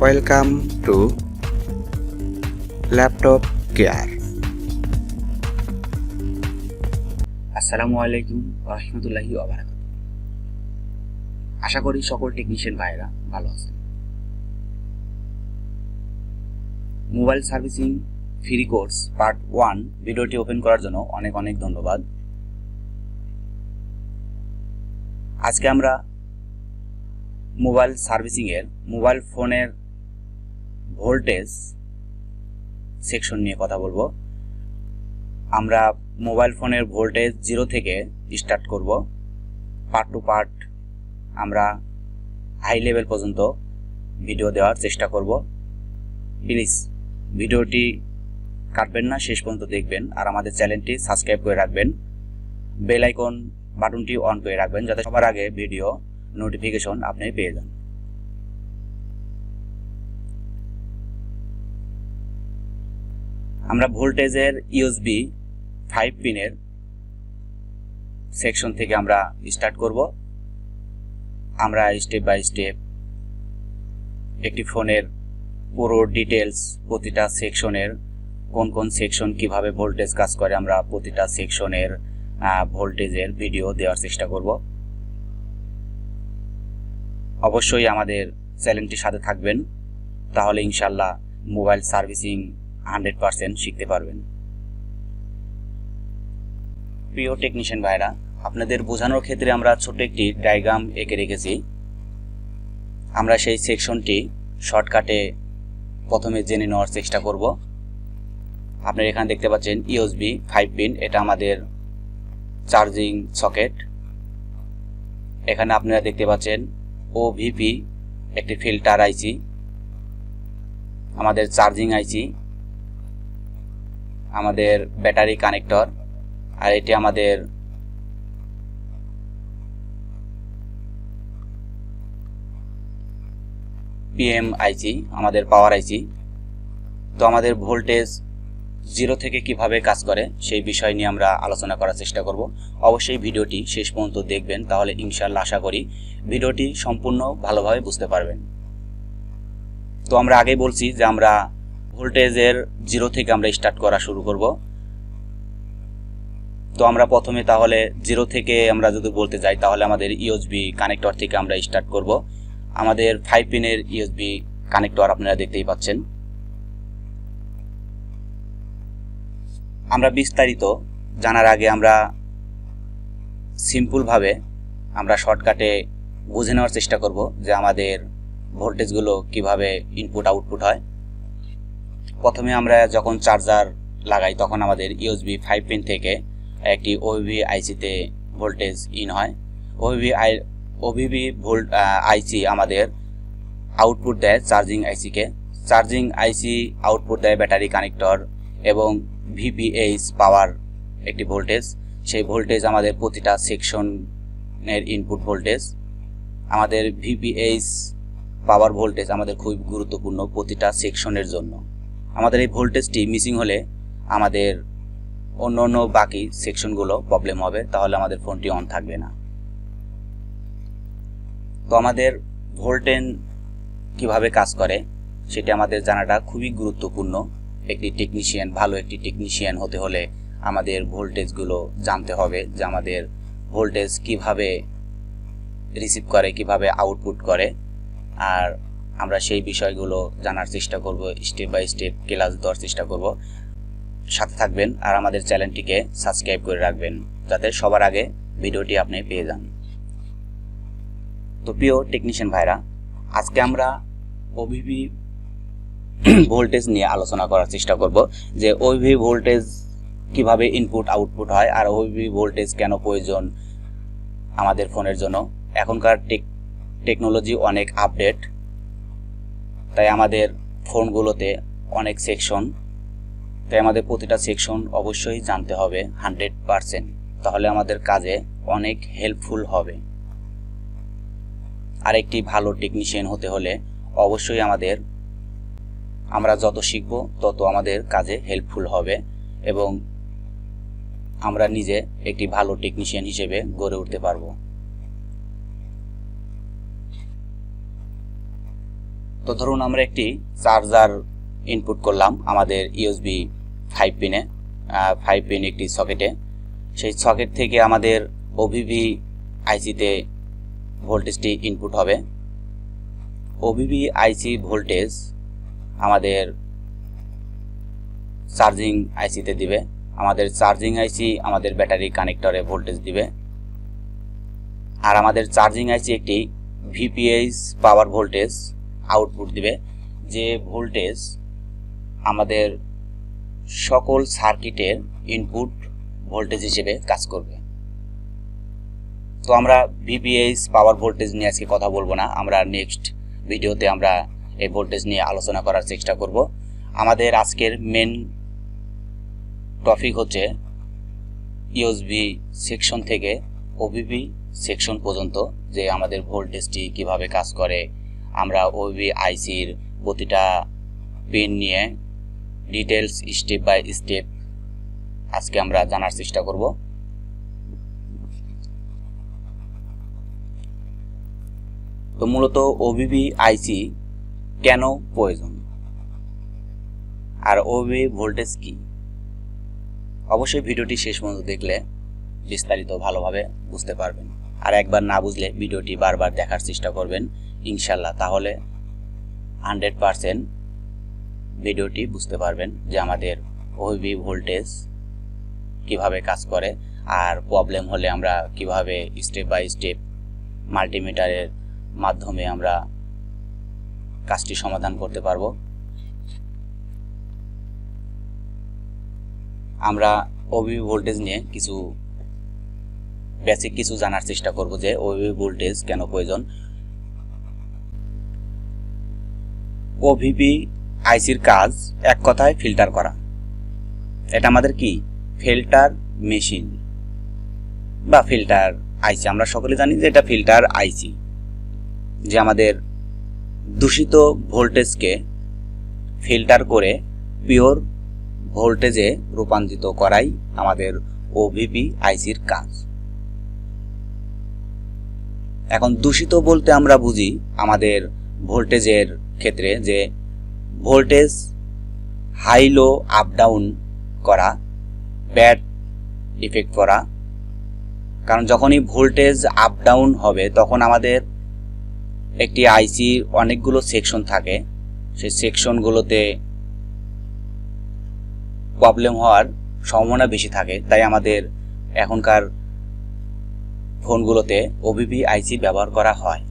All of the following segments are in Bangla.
Welcome to Laptop Care. আসসালামু আলাইকুম ওয়া রাহমাতুল্লাহি ওয়া বারাকাতুহু। আশা করি সকল টেকনিশিয়ান ভাইরা ভালো আছেন। Mobile servicing free course part 1 ভিডিওটি ওপেন করার জন্য অনেক অনেক ধন্যবাদ। আজকে আমরা মোবাইল সার্ভিসিং এর মোবাইল ফোনের ভোল্টেজ সেকশন নিয়ে কথা বলবো। আমরা মোবাইল ফোনের ভোল্টেজ 0 থেকে স্টার্ট করব। পার্ট টু পার্ট আমরা হাই লেভেল পর্যন্ত ভিডিও দেওয়ার চেষ্টা করব। প্লিজ ভিডিওটি কাটবেন না, শেষ পর্যন্ত দেখবেন আর আমাদের চ্যানেলটি সাবস্ক্রাইব করে রাখবেন, বেল আইকন বাটনটি অন করে রাখবেন যাতে সবার আগে ভিডিও নোটিফিকেশন আপনি পেয়ে যান। আমরা ভোল্টেজের ইউএসবি 5 পিনের সেকশন থেকে আমরা স্টার্ট করব। আমরা স্টেপ বাই স্টেপ একটি ফোনের পুরো ডিটেলস, প্রতিটা সেকশনের কোন কোন সেকশন কিভাবে ভোল্টেজ কাজ করে, আমরা প্রতিটা সেকশনের ভোল্টেজের ভিডিও দেওয়ার চেষ্টা করব। অবশ্যই আমাদের চ্যানেলটির সাথে থাকবেন, তাহলে ইনশাল্লাহ মোবাইল সার্ভিসিং 100% শিখতে পারবেন। প্রিয় টেকনিশিয়ান ভাইরা, আপনাদের বোঝানোর ক্ষেত্রে আমরা ছোট একটি ডায়াগ্রাম এঁকে রেখেছি। আমরা সেই সেকশনটি শর্টকাটে প্রথমে জেনে নেওয়ার চেষ্টা করব। আপনারা এখানে দেখতে পাচ্ছেন ইউএসবি 5 পিন, এটা আমাদের চার্জিং সকেট। এখানে আপনারা দেখতে পাচ্ছেন OVP একটি ফিল্টার আইসি, আমাদের চার্জিং আইসি, আমাদের ব্যাটারি কানেক্টর, আর এটি আমাদের PM আইসি, আমাদের পাওয়ার আইসি। তো আমাদের ভোল্টেজ 0 থেকে কিভাবে কাজ করে সেই বিষয় নিয়ে আমরা আলোচনা করার চেষ্টা করব। অবশ্যই ভিডিওটি শেষ পর্যন্ত দেখবেন, তাহলে ইনশাআল্লাহ আশা করি ভিডিওটি সম্পূর্ণ ভালোভাবে বুঝতে পারবেন। তো আমরা আগেই বলছি যে আমরা ভোল্টেজের 0 থেকে আমরা স্টার্ট করা শুরু করব। তো আমরা প্রথমে তাহলে 0 থেকে আমরা যদি বলতে যাই তাহলে আমাদের ইউএসবি কানেক্টর থেকে আমরা স্টার্ট করব। আমাদের 5 পিনের ইউএসবি কানেক্টর আপনারা দেখতেই পাচ্ছেন। আমরা বিস্তারিত জানার আগে আমরা সিম্পলভাবে আমরা শর্টকাটে বুঝে নেওয়ার চেষ্টা করব যে আমাদের ভোল্টেজগুলো কিভাবে ইনপুট আউটপুট হয়। প্রথমে আমরা যখন চার্জার লাগাই তখন আমাদের ইউএসবি 5 পিন থেকে একটি OVP আইসিতে ভোল্টেজ ইন হয়। OVP আইসি আমাদের আউটপুট দেয় চার্জিং আইসিকে। চার্জিং আইসি আউটপুট দেয় ব্যাটারি কানেক্টর এবং VPH পাওয়ার একটি ভোল্টেজ। সেই ভোল্টেজ আমাদের প্রতিটা সেকশনের ইনপুট ভোল্টেজ। আমাদের VPH পাওয়ার ভোল্টেজ আমাদের খুব গুরুত্বপূর্ণ প্রতিটা সেকশনের জন্য। আমাদের এই ভোল্টেজটি মিসিং হলে আমাদের অন্য বাকি সেকশনগুলো প্রবলেম হবে, তাহলে আমাদের ফোনটি অন থাকবে না। তো আমাদের ভোল্টেজ কিভাবে কাজ করে সেটা আমাদের জানাটা খুবই গুরুত্বপূর্ণ। একটি টেকনিশিয়ান, ভালো একটি টেকনিশিয়ান হতে হলে আমাদের ভোল্টেজগুলো জানতে হবে যে আমাদের ভোল্টেজ কিভাবে রিসিভ করে, কিভাবে আউটপুট করে, আর আমরা সেই বিষয়গুলো জানার চেষ্টা করব, স্টেপ বাই স্টেপ ক্লাস দেওয়ার চেষ্টা করব। সাথে থাকবেন আর আমাদের চ্যানেলটিকে সাবস্ক্রাইব করে রাখবেন যাতে সবার আগে ভিডিওটি আপনি পেয়ে যান। তো প্রিয় টেকনিশিয়ান ভাইরা, আজকে আমরা OVP ভোল্টেজ নিয়ে আলোচনা করার চেষ্টা করব যে OVP ভোল্টেজ কিভাবে ইনপুট আউটপুট হয় আর OVP ভোল্টেজ কেন প্রয়োজন আমাদের ফোনের জন্য। এখনকার টেকনোলজি অনেক আপডেট, তাই আমাদের ফোনগুলোতে অনেক সেকশন, তাই আমাদের প্রতিটা সেকশন অবশ্যই জানতে হবে 100%, তাহলে আমাদের কাজে অনেক হেল্পফুল হবে। আর একটি ভালো টেকনিশিয়ান হতে হলে অবশ্যই আমরা যত শিখব তত আমাদের কাজে হেল্পফুল হবে এবং আমরা নিজে একটি ভালো টেকনিশিয়ান হিসেবে গড়ে উঠতে পারবো। তো তো ধরুন আমরা একটি চার্জার ইনপুট করলাম আমাদের ইউএসবি 5 পিনে 5 পিন একটি সকেটে। সেই সকেট থেকে আমাদের ওভিভি আইসিতে ভোল্টেজটি ইনপুট হবে। ওভিভি আইসি ভোল্টেজ আমাদের চার্জিং আইসিতে দিবে। আমাদের চার্জিং আইসি আমাদের ব্যাটারি কানেক্টরে ভোল্টেজ দিবে। আর আমাদের চার্জিং আইসি একটি ভিপিএইচ পাওয়ার ভোল্টেজ আউটপুট দিবে, যে ভোল্টেজ আমাদের সকল সার্কিটের ইনপুট ভোল্টেজ হিসেবে কাজ করবে। তো আমরা ভিপিএইচ পাওয়ার ভোল্টেজ নিয়ে আজকে কথা বলবো না, আমরা নেক্সট ভিডিওতে আমরা এই ভোল্টেজ নিয়ে আলোচনা করার চেষ্টা করব। আমাদের আজকের মেন টপিক হচ্ছে ইউএসবি সেকশন থেকে ওভিভি সেকশন পর্যন্ত যে আমাদের ভোল্টেজটি কিভাবে কাজ করে, আমরা ওভিভি আইসির প্রতিটা পিন নিয়ে ডিটেলস স্টেপ বাই স্টেপ আজকে আমরা জানার চেষ্টা করব। তো মূলত ওভিভি আইসি কেন প্রয়োজন আর ওভিভি ভোল্টেজ কি, অবশ্যই ভিডিওটি শেষ পর্যন্ত দেখলে বিস্তারিত ভালোভাবে বুঝতে পারবেন। আর একবার না বুঝলে ভিডিওটি বারবার দেখার চেষ্টা করবেন ইনশাল্লাহ, তাহলে 100% ভিডিওটি বুঝতে পারবেন যে আমাদের ওভিভি ভোল্টেজ কিভাবে কাজ করে, আর প্রবলেম হলে আমরা কিভাবে স্টেপ বাই স্টেপ মাল্টিমিটারের মাধ্যমে আমরা কাজটি সমাধান করতে পারবো। আমরা ওভিভি ভোল্টেজ নিয়ে কিছু বেসিক কিছু জানার চেষ্টা করব যে ওভিভি ভোল্টেজ কেন প্রয়োজন। ওভিভি আইসির কাজ এক কথায় ফিল্টার করা। এটা আমাদের কি ফিল্টার মেশিন বা ফিল্টার আইসি, আমরা সকলে জানি যে এটা ফিল্টার আইসি, যে আমাদের দূষিত ভোল্টেজকে ফিল্টার করে পিওর ভোল্টেজে রূপান্তরিত করাই আমাদের ওভিভি আইসির কাজ। এখন দূষিত বলতে আমরা বুঝি আমাদের ভোল্টেজের ক্ষেত্রে যে voltage high low up down করা, ব্যাড ইফেক্ট করা। কারণ যখনই ভোল্টেজ আপ ডাউন হবে তখন আমাদের একটি আইসির অনেকগুলো সেকশন থাকে, সেই সেকশনগুলোতে প্রবলেম হওয়ার সম্ভাবনা বেশি থাকে। তাই আমাদের এখনকার ফোনগুলোতে ওভিভি আইসি ব্যবহার করা হয়,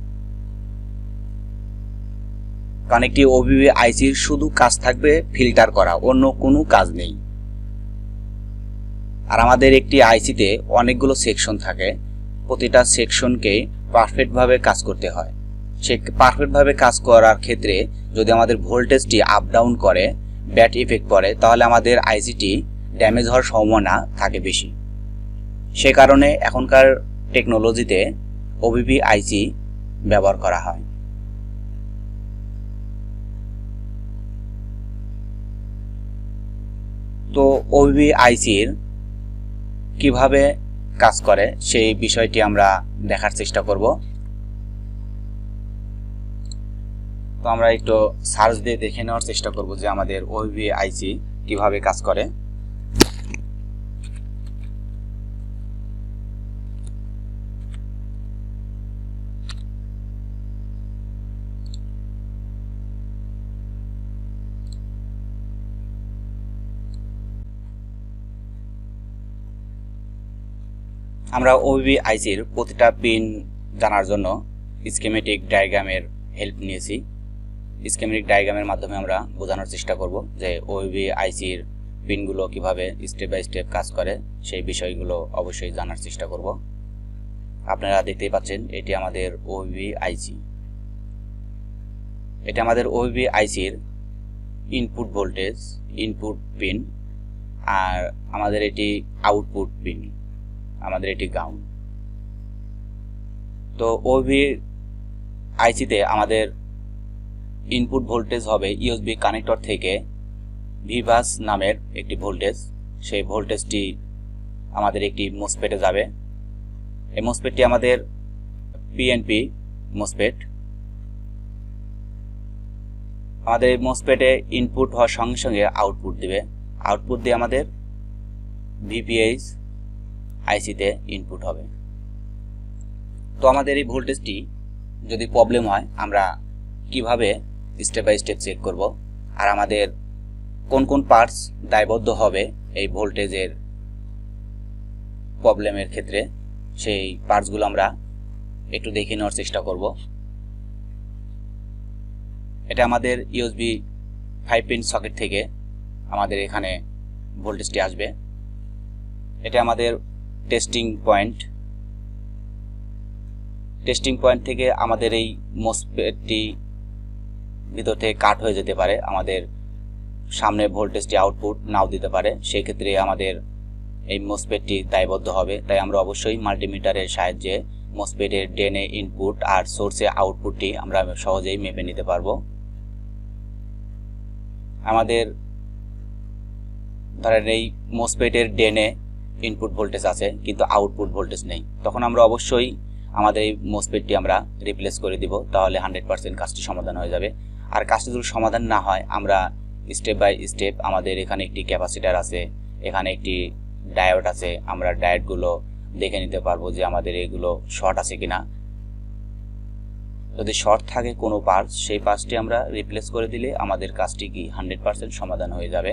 কারণ একটি ওভিভি আইসির শুধু কাজ থাকবে ফিল্টার করা, অন্য কোনো কাজ নেই। আর আমাদের একটি আইসিতে অনেকগুলো সেকশন থাকে, প্রতিটা সেকশনকে পারফেক্টভাবে কাজ করতে হয়। সে পারফেক্টভাবে কাজ করার ক্ষেত্রে যদি আমাদের ভোল্টেজটি আপ ডাউন করে, ব্যাড ইফেক্ট পড়ে, তাহলে আমাদের আইসিটি ড্যামেজ হওয়ার সম্ভাবনা থাকে বেশি। সে কারণে এখনকার টেকনোলজিতে ওভিভি আইসি ব্যবহার করা হয়। তো ওভিভি আইসির কিভাবে কাজ করে সেই বিষয়টি আমরা দেখার চেষ্টা করব। তো আমরা একটু সার্চ দিয়ে দেখে নেওয়ার চেষ্টা করব যে আমাদের ওভিভি আইসি কিভাবে কাজ করে। আমরা ওভিভি আইসির প্রতিটা পিন জানার জন্য স্কিমেটিক ডায়াগ্রামের হেল্প নিয়েছি। স্কিমেটিক ডায়াগ্রামের মাধ্যমে আমরা বোঝানোর চেষ্টা করব যে ওভিভি আইসির পিনগুলো কিভাবে স্টেপ বাই স্টেপ কাজ করে, সেই বিষয়গুলো অবশ্যই জানার চেষ্টা করব। আপনারা দেখতেই পাচ্ছেন এটি আমাদের ওভিভি আইসি। এটা আমাদের ওভিভি আইসির ইনপুট ভোল্টেজ, ইনপুট পিন, আর আমাদের এটি আউটপুট পিন, আমাদের এটি গ্রাউন্ড। তো ওভিভি আইসিতে আমাদের ইনপুট ভোল্টেজ হবে ইউএসবি কানেক্টর থেকে ভিভাস নামের একটি ভোল্টেজ। সেই ভোল্টেজটি আমাদের একটি মোসফেটে যাবে। এই মোসফেটটি আমাদের পিএনপি মোসফেট। আমাদের এই মোসফেটে ইনপুট হওয়ার সঙ্গে সঙ্গে আউটপুট দিবে, আউটপুট দিয়ে আমাদের ভিপিএইচ আইসিতে ইনপুট হবে। তো আমাদের এই ভোল্টেজটি যদি প্রবলেম হয় আমরা কিভাবে স্টেপ বাই স্টেপ চেক করব, আর আমাদের কোন কোন পার্টস দায়বদ্ধ হবে এই ভোল্টেজের প্রবলেমের ক্ষেত্রে, সেই পার্টসগুলো আমরা একটু দেখে নেওয়ার চেষ্টা করব। এটা আমাদের ইউএসবি 5 পিন সকেট থেকে আমাদের এখানে ভোল্টেজটি আসবে। এটা আমাদের টেস্টিং পয়েন্ট থেকে আমাদের এই মোসফেটটি ভিতর থেকে কাট হয়ে যেতে পারে, আমাদের সামনে ভোল্টেজটি আউটপুট নাও দিতে পারে, সেই ক্ষেত্রে আমাদের এই মোসফেটটি দায়বদ্ধ হবে। তাই আমরা অবশ্যই মাল্টিমিটারের সাহায্যে মোসফেটের ড্রেনে ইনপুট আর সোর্সে আউটপুটটি আমরা সহজেই মেপে নিতে পারবো। আমাদের ধরেন এই মোসফেটের ড্রেনে ইনপুট ভোল্টেজ আছে কিন্তু আউটপুট ভোল্টেজ নেই, তখন আমরা অবশ্যই আমাদের এই মোসফেটটি আমরা রিপ্লেস করে দিব, তাহলে 100% কাজটি সমাধান হয়ে যাবে। আর কাজটি যদি সমাধান না হয় আমরা স্টেপ বাই স্টেপ, আমাদের এখানে একটি ক্যাপাসিটার আছে, এখানে একটি ডায়োড আছে, আমরা ডায়োডগুলো দেখে নিতে পারবো যে আমাদের এগুলো শর্ট আছে কিনা। যদি শর্ট থাকে কোনো পার্টস, সেই পার্টসটি আমরা রিপ্লেস করে দিলে আমাদের কাজটি কি 100% সমাধান হয়ে যাবে।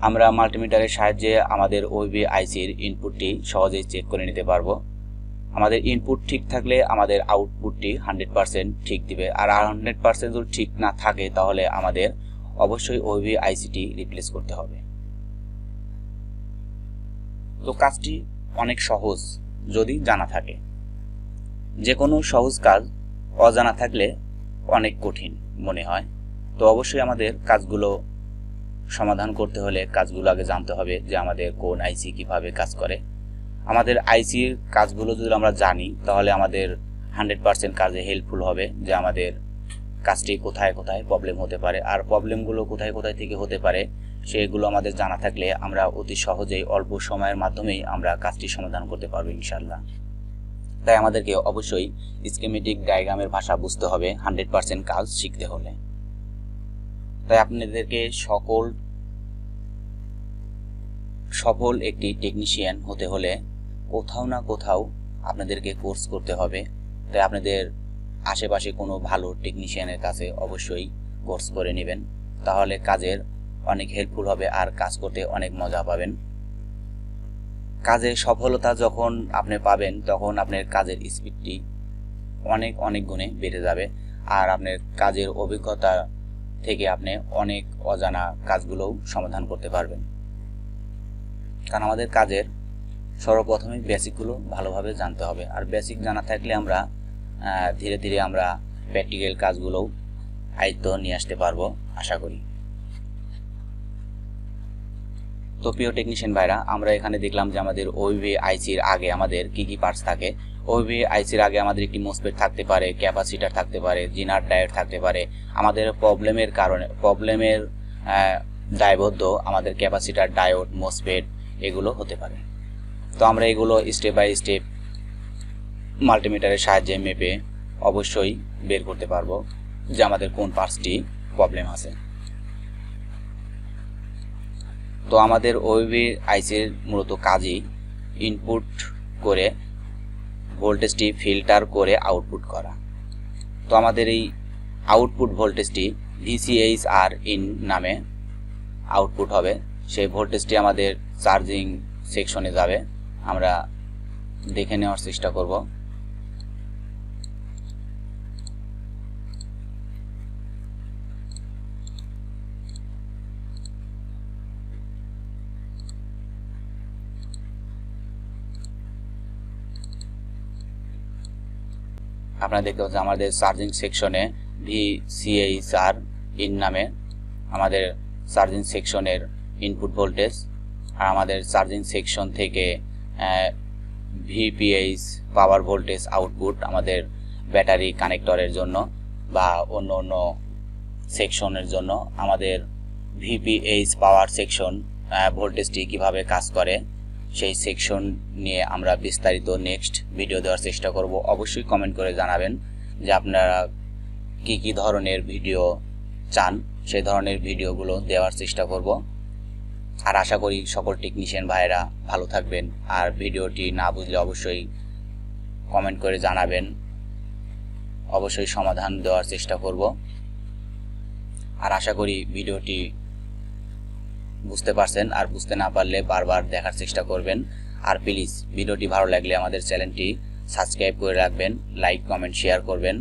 আমরা মাল্টিমিটারের সাহায্যে আমাদের ওভিপি আইসির ইনপুটটি সহজেই চেক করে নিতে পারবো। আমাদের ইনপুট ঠিক থাকলে আমাদের আউটপুটটি 100% ঠিক দিবে, আর 100% যদি ঠিক না থাকে তাহলে আমাদের অবশ্যই ওভিপি আইসিটি রিপ্লেস করতে হবে। তো কাজটি অনেক সহজ যদি জানা থাকে। যে কোনো সহজ কাজ অজানা থাকলে অনেক কঠিন মনে হয়। তো অবশ্যই আমাদের কাজগুলো সমাধান করতে হলে কাজগুলো আগে জানতে হবে যে আমাদের কোন আইসি কিভাবে কাজ করে। আমাদের আইসির কাজগুলো যদি আমরা জানি তাহলে আমাদের 100% কাজে হেল্পফুল হবে, যে আমাদের কাজটি কোথায় কোথায় প্রবলেম হতে পারে, আর প্রবলেমগুলো কোথায় কোথায় থেকে হতে পারে সেগুলো আমাদের জানা থাকলে আমরা অতি সহজেই অল্প সময়ের মাধ্যমেই আমরা কাজটি সমাধান করতে পারবো ইনশাআল্লাহ। তাই আমাদেরকে অবশ্যই স্কিমেটিক ডায়াগ্রামের ভাষা বুঝতে হবে 100% কাজ শিখতে হলে। তাই আপনাদেরকে সফল একটি টেকনিশিয়ান হতে হলে কোথাও না কোথাও আপনাদেরকে কোর্স করতে হবে। তাই আপনাদের আশেপাশে কোনো ভালো টেকনিশিয়ানের কাছে অবশ্যই কোর্স করে নেবেন, তাহলে কাজের অনেক হেল্পফুল হবে আর কাজ করতে অনেক মজা পাবেন। কাজে সফলতা যখন আপনি পাবেন তখন আপনার কাজের স্পিডটি অনেক অনেক গুণে বেড়ে যাবে, আর আপনার কাজের অভিজ্ঞতা থেকে আপনি অনেক অজানা কাজগুলোও সমাধান করতে পারবেন। কারণ আমাদের কাজের সর্বপ্রথমে বেসিকগুলো ভালোভাবে জানতে হবে, আর বেসিক জানা থাকলে আমরা ধীরে ধীরে আমরা প্র্যাকটিক্যাল কাজগুলোও আয়ত্ত নিয়ে আসতে পারবো আশা করি। তো প্রিয় টেকনিশিয়ান ভাইরা, আমরা এখানে দেখলাম যে আমাদের ওভিপি আইসির আগে আমাদের কি কি পার্টস থাকে। ওভিপি আইসির আগে আমাদের একটি মোসফেট থাকতে পারে, ক্যাপাসিটার থাকতে পারে, জিনার ডায়োড থাকতে পারে। আমাদের প্রবলেমের দায়বদ্ধ আমাদের ক্যাপাসিটার, ডায়োড, মোসফেট এগুলো হতে পারে। তো আমরা এগুলো স্টেপ বাই স্টেপ মাল্টিমিটারের সাহায্যে মেপে অবশ্যই বের করতে পারবো যে আমাদের কোন পার্টসটি প্রবলেম আছে। তো আমাদের ওভিপি আইসির মূলত কাজই ইনপুট করে ভোল্টেজটি ফিল্টার করে আউটপুট করা। তো আমাদের এই আউটপুট ভোল্টেজটি ভিসিএইচআর ইন নামে আউটপুট হবে। সেই ভোল্টেজটি আমাদের চার্জিং সেকশনে যাবে, আমরা দেখে নেওয়ার চেষ্টা করব। আপনারা দেখতে পাচ্ছেন আমাদের চার্জিং সেকশনে ভিসিএইচআর ইন নামে আমাদের চার্জিং সেকশনের ইনপুট ভোল্টেজ, আর আমাদের চার্জিং সেকশন থেকে ভিপিএইচ পাওয়ার ভোল্টেজ আউটপুট আমাদের ব্যাটারি কানেক্টরের জন্য বা অন্য অন্য সেকশনের জন্য। আমাদের ভিপিএইচ পাওয়ার সেকশন ভোল্টেজটি কিভাবে কাজ করে সেই সেকশন নিয়ে আমরা বিস্তারিত নেক্সট ভিডিও দেওয়ার চেষ্টা করব। অবশ্যই কমেন্ট করে জানাবেন যে আপনারা কি কি ধরনের ভিডিও চান সেই ধরনের ভিডিওগুলো দেওয়ার চেষ্টা করব। আর আশা করি সকল টেকনিশিয়ান ভাইয়েরা ভালো থাকবেন। আর ভিডিওটি না বুঝলে অবশ্যই কমেন্ট করে জানাবেন, অবশ্যই সমাধান দেওয়ার চেষ্টা করব। আর আশা করি ভিডিওটি বুঝতে পারছেন, আর বুঝতে না পারলে বারবার দেখার চেষ্টা করবেন। আর প্লিজ ভিডিওটি ভালো লাগলে আমাদের চ্যানেলটি সাবস্ক্রাইব করে রাখবেন, লাইক কমেন্ট শেয়ার করবেন।